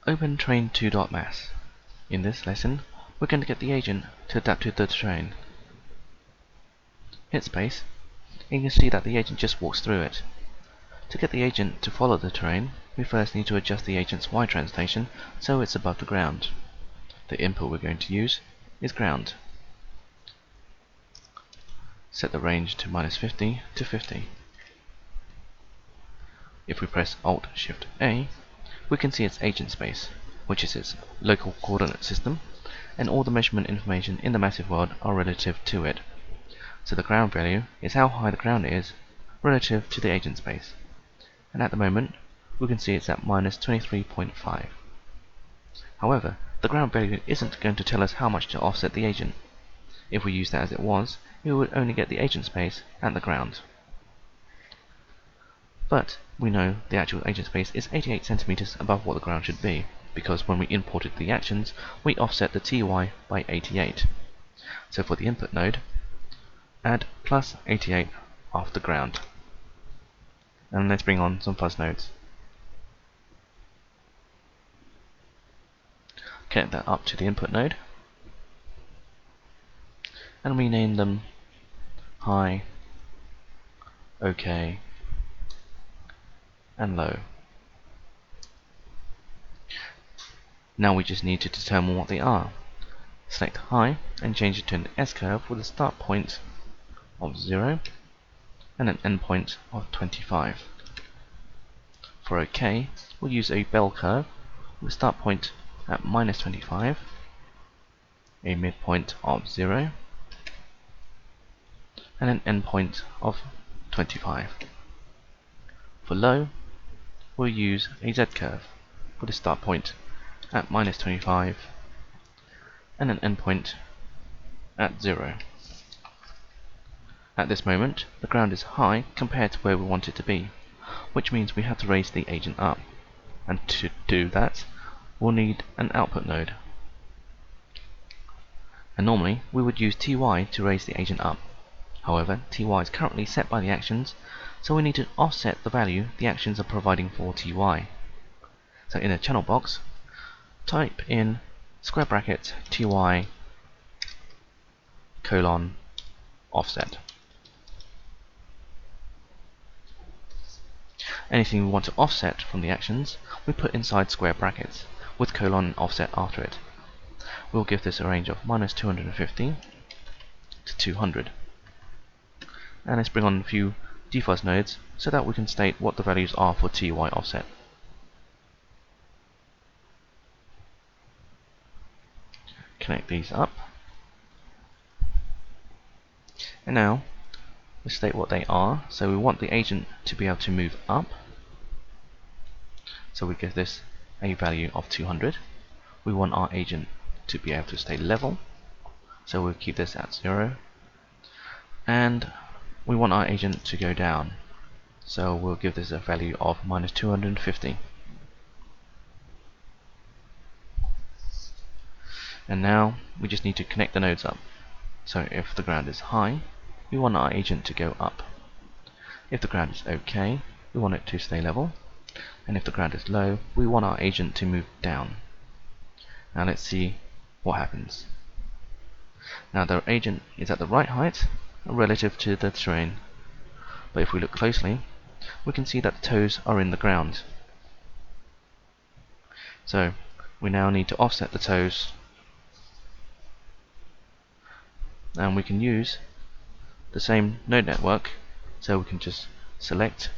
Open train 2.mass. In this lesson, we're going to get the agent to adapt to the train. Hit space, and you can see that the agent just walks through it. To get the agent to follow the train, we first need to adjust the agent's Y translation so it's above the ground. The input we're going to use is ground. Set the range to -50 to 50. If we press Alt-Shift-A, we can see its agent space, which is its local coordinate system, and all the measurement information in the massive world are relative to it. So the ground value is how high the ground is relative to the agent space. And at the moment, we can see it's at -23.5. However, the ground value isn't going to tell us how much to offset the agent. If we use that as it was, we would only get the agent space and the ground. But we know the actual agent space is 88 centimeters above what the ground should be, because when we imported the actions, we offset the TY by 88. So for the input node, add +88 after ground. And let's bring on some fuzz nodes. Connect that up to the input node, and rename them high, OK, and low. Now we just need to determine what they are. Select high and change it to an S-curve with a start point of 0 and an end point of 25. For OK, we'll use a bell curve with a start point at -25, a midpoint of 0, and an end point of 25. For low, we'll use a Z-curve with a start point at -25 and an endpoint at 0. At this moment, the ground is high compared to where we want it to be, which means we have to raise the agent up. And to do that, we'll need an output node. And normally, we would use TY to raise the agent up. However, TY is currently set by the actions, so we need to offset the value the actions are providing for TY. So in a channel box, type in square bracket TY colon offset. Anything we want to offset from the actions, we put inside square brackets with colon offset after it. We'll give this a range of -250 to 200. And let's bring on a few defuzz nodes so that we can state what the values are for TY offset. Connect these up. And now, let's state what they are. So we want the agent to be able to move up. So we give this a value of 200. We want our agent to be able to stay level. So we'll keep this at 0. And we want our agent to go down. So we'll give this a value of -250. And now we just need to connect the nodes up. So if the ground is high, we want our agent to go up. If the ground is OK, we want it to stay level. And if the ground is low, we want our agent to move down. Now let's see what happens. Now the agent is at the right height relative to the terrain. But if we look closely, we can see that the toes are in the ground. So we now need to offset the toes. And we can use the same node network, so we can just select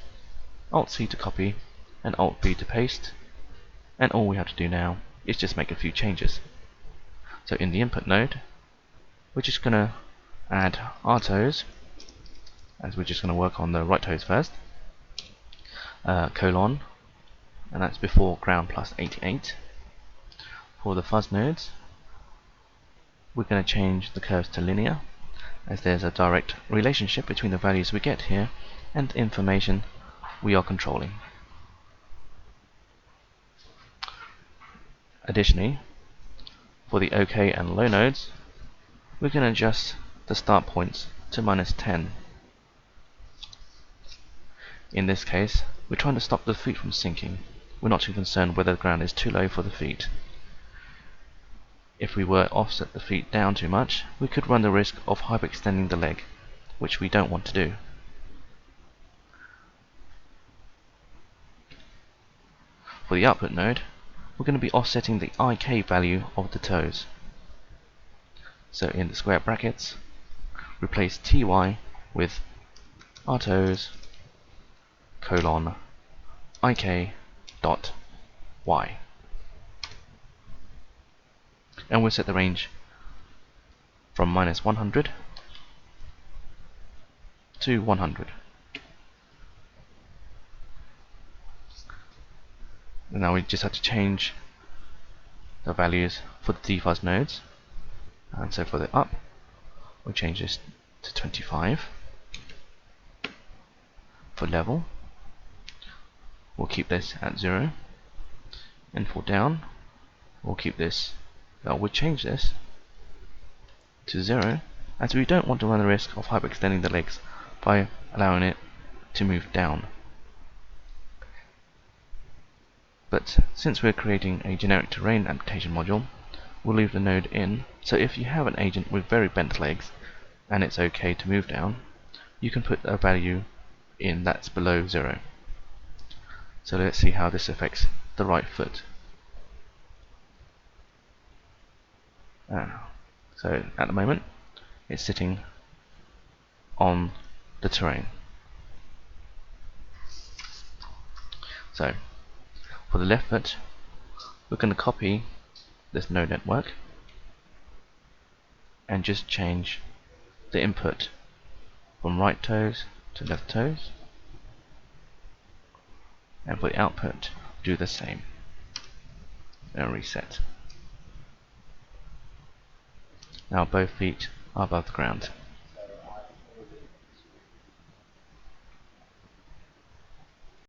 Alt-C to copy and Alt-V to paste, and all we have to do now is just make a few changes. So in the input node, we're just going to add our toes, as we're just going to work on the right toes first, colon, and that's before ground +88. For the fuzz nodes, we're going to change the curves to linear, as there's a direct relationship between the values we get here and the information we are controlling. Additionally, for the OK and low nodes, we can adjust the start points to -10. In this case, we're trying to stop the feet from sinking, we're not too concerned whether the ground is too low for the feet. If we were offset the feet down too much, we could run the risk of hyperextending the leg, which we don't want to do. For the output node, we're going to be offsetting the IK value of the toes. So in the square brackets, replace TY with our toes colon IK dot Y. And we'll set the range from -100 to 100. And now we just have to change the values for the defuzz nodes. And so for the up, we'll change this to 25. For level, we'll keep this at 0. And for down, we'll keep this, we'll change this to 0, as we don't want to run the risk of hyperextending the legs by allowing it to move down. But since we're creating a generic terrain adaptation module, we'll leave the node in, so if you have an agent with very bent legs and it's okay to move down, you can put a value in that's below 0. So let's see how this affects the right foot. So at the moment it's sitting on the terrain. So for the left foot, we're going to copy this node network and just change the input from right toes to left toes, and for the output do the same and reset. Now both feet are above the ground.